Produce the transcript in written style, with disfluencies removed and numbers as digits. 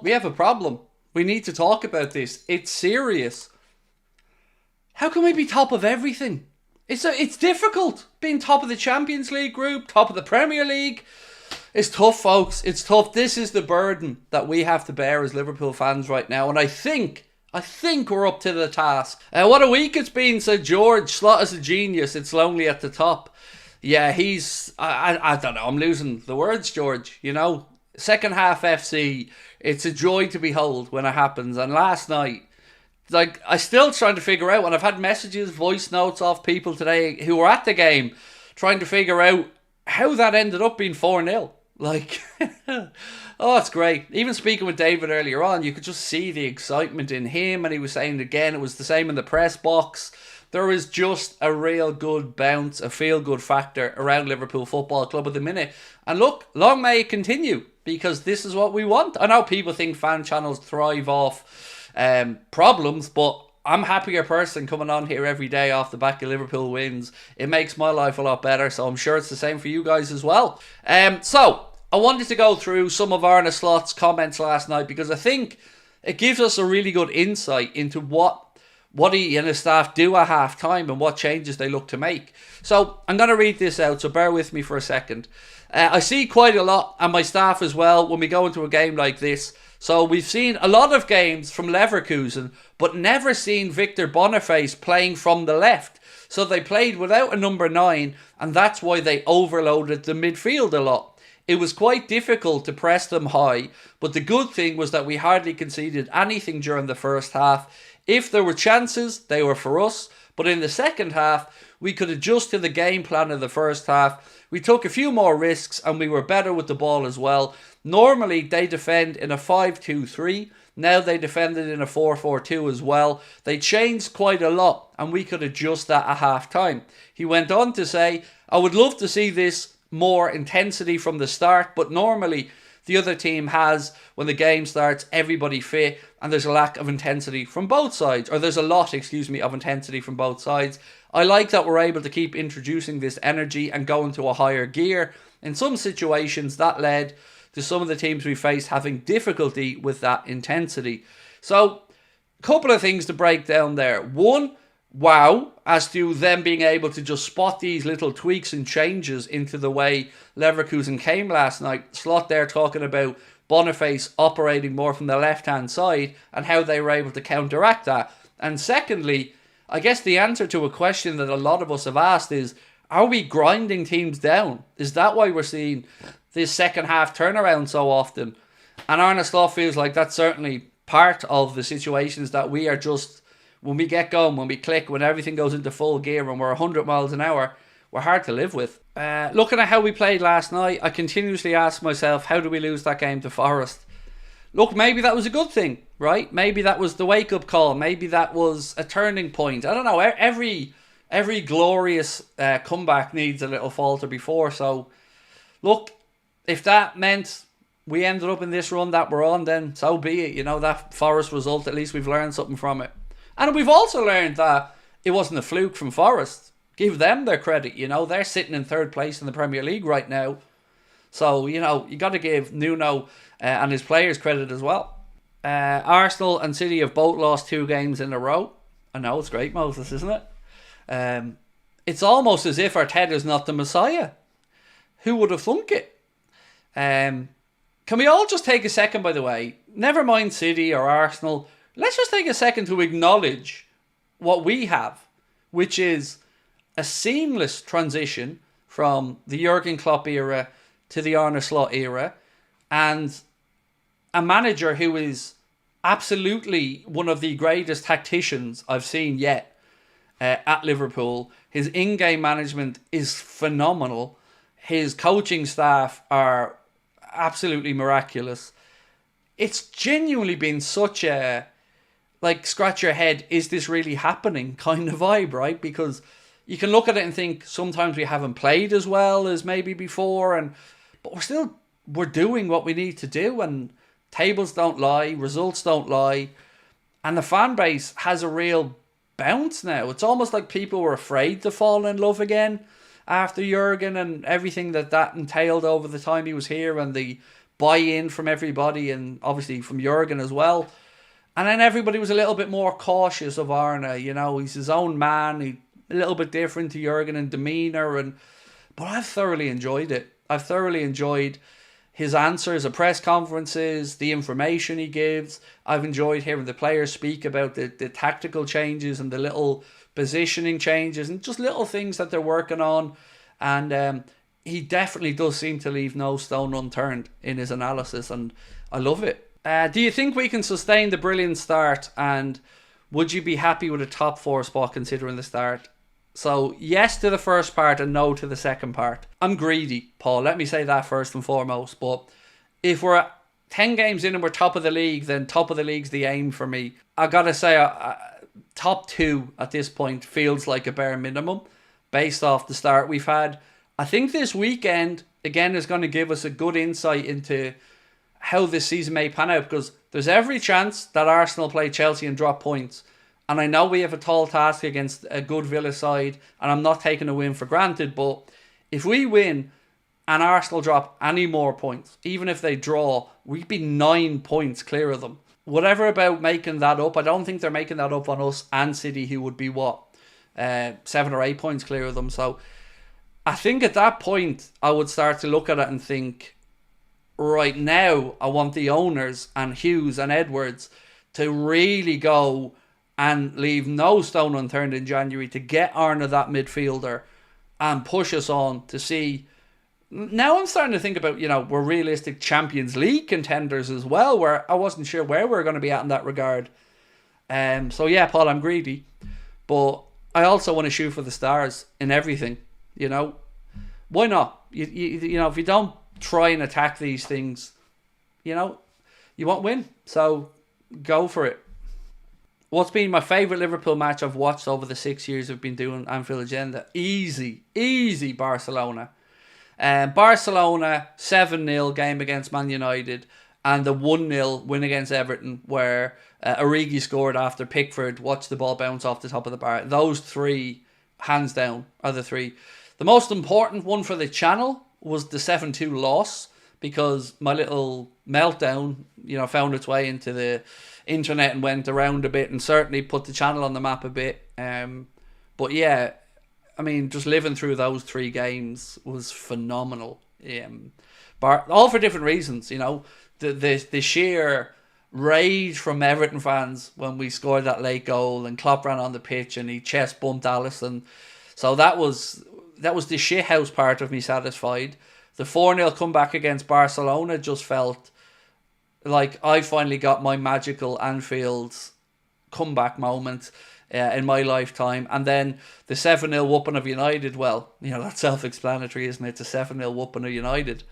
we have a problem. We need to talk about this. It's serious. How can we be top of everything? It's difficult being top of the Champions League group, top of the Premier League. It's tough, folks. It's tough. This is the burden that we have to bear as Liverpool fans right now. And I think we're up to the task. What a week it's been, said George. Slot is a genius. It's lonely at the top. Yeah, I don't know. I'm losing the words, George. You know, second half FC. It's a joy to behold when it happens. And last night, like, I still trying to figure out, and I've had messages, voice notes off people today who were at the game trying to figure out how that ended up being 4-0. Like, oh, it's great. Even speaking with David earlier on, you could just see the excitement in him, and he was saying again, it was the same in the press box. There is just a real good bounce, a feel-good factor around Liverpool Football Club at the minute. And look, long may it continue, because this is what we want. I know people think fan channels thrive off problems, but I'm a happier person coming on here every day off the back of Liverpool wins. It makes my life a lot better, so I'm sure it's the same for you guys as well. So, I wanted to go through some of Arne Slot's comments last night because I think it gives us a really good insight into what he and his staff do at half-time and what changes they look to make. So, I'm going to read this out, so bear with me for a second. I see quite a lot, and my staff as well, when we go into a game like this. So we've seen a lot of games from Leverkusen, but never seen Victor Boniface playing from the left. So they played without a number 9, and that's why they overloaded the midfield a lot. It was quite difficult to press them high, but the good thing was that we hardly conceded anything during the first half. If there were chances, they were for us, but in the second half, we could adjust to the game plan of the first half. We took a few more risks, and we were better with the ball as well. Normally, they defend in a 5-2-3. Now they defended in a 4-4-2 as well. They changed quite a lot, and we could adjust that at half-time. He went on to say, I would love to see this more intensity from the start, but normally the other team has, when the game starts, everybody fit, and there's a lack of intensity from both sides. Or there's a lot, of intensity from both sides. I like that we're able to keep introducing this energy and go into a higher gear. In some situations, that led to some of the teams we faced having difficulty with that intensity. So, a couple of things to break down there. One, wow, as to them being able to just spot these little tweaks and changes into the way Leverkusen came last night. Slot there talking about Boniface operating more from the left-hand side and how they were able to counteract that. And secondly, I guess the answer to a question that a lot of us have asked is, are we grinding teams down? Is that why we're seeing this second half turnaround so often? And Arne Slot feels like that's certainly part of the situations that we are just, when we get going, when we click, when everything goes into full gear and we're 100 miles an hour, we're hard to live with. Looking at how we played last night, I continuously ask myself, how do we lose that game to Forest? Look, maybe that was a good thing, right? Maybe that was the wake-up call. Maybe that was a turning point. I don't know. Every glorious comeback needs a little falter before. So, look, if that meant we ended up in this run that we're on, then so be it. You know, that Forest result, at least we've learned something from it. And we've also learned that it wasn't a fluke from Forest. Give them their credit, you know. They're sitting in third place in the Premier League right now. So, you know, you got to give Nuno and his players credit as well. Arsenal and City have both lost 2 games in a row. I know, it's great, Moses, isn't it? It's almost as if Arteta's not the Messiah. Who would have thunk it? Can we all just take a second, by the way? Never mind City or Arsenal. Let's just take a second to acknowledge what we have, which is a seamless transition from the Jurgen Klopp era to the Arne Slot era, and a manager who is absolutely one of the greatest tacticians I've seen yet at Liverpool. His in-game management is phenomenal. His coaching staff are absolutely miraculous. It's genuinely been such a, like, scratch your head, is this really happening kind of vibe, right? Because you can look at it and think sometimes we haven't played as well as maybe before, but we're doing what we need to do, and tables don't lie, results don't lie, and the fan base has a real bounce now. It's almost like people were afraid to fall in love again after Jurgen and everything that entailed over the time he was here, and the buy-in from everybody, and obviously from Jurgen as well. And then everybody was a little bit more cautious of Arne. You know, he's his own man. He's a little bit different to Jurgen in demeanour. But I've thoroughly enjoyed it. I've thoroughly enjoyed his answers at press conferences, the information he gives. I've enjoyed hearing the players speak about the tactical changes and the little positioning changes and just little things that they're working on. And he definitely does seem to leave no stone unturned in his analysis, and I love it. Do you think we can sustain the brilliant start, and would you be happy with a top 4 spot considering the start? So yes to the first part and no to the second part. I'm greedy, Paul. Let me say that first and foremost. But if we're 10 games in and we're top of the league, then top of the league's the aim for me. I gotta say, top 2 at this point feels like a bare minimum based off the start we've had. I think this weekend, again, is going to give us a good insight into how this season may pan out, because there's every chance that Arsenal play Chelsea and drop points. And I know we have a tall task against a good Villa side, and I'm not taking a win for granted, but if we win and Arsenal drop any more points, even if they draw, we'd be 9 points clear of them. Whatever about making that up, I don't think they're making that up on us and City, who would be 7 or 8 points clear of them. So I think at that point I would start to look at it and think, right now I want the owners and Hughes and Edwards to really go and leave no stone unturned in January to get Arne that midfielder and push us on to see. Now I'm starting to think about, we're realistic Champions League contenders as well, where I wasn't sure where we're going to be at in that regard. So yeah, Paul, I'm greedy, but I also want to shoot for the stars in everything. Why not? You if you don't try and attack these things, you won't win. So go for it. What's been my favourite Liverpool match I've watched over the 6 years I've been doing Anfield Agenda? Easy Barcelona. Barcelona 7-0 game against Man United, and the 1-0 win against Everton, where Origi scored after Pickford watched the ball bounce off the top of the bar. Those 3, hands down, are the 3. The most important one for the channel was the 7-2 loss, because my little meltdown, found its way into the internet and went around a bit, and certainly put the channel on the map a bit. But yeah, I mean, just living through those 3 games was phenomenal. All for different reasons, the sheer rage from Everton fans when we scored that late goal, and Klopp ran on the pitch and he chest bumped Alisson. So that was the shithouse part of me satisfied. The 4-0 comeback against Barcelona just felt like I finally got my magical Anfield comeback moment in my lifetime. And then the 7-0 whooping of United, well, that's self-explanatory, isn't it? It's a 7-0 whooping of United.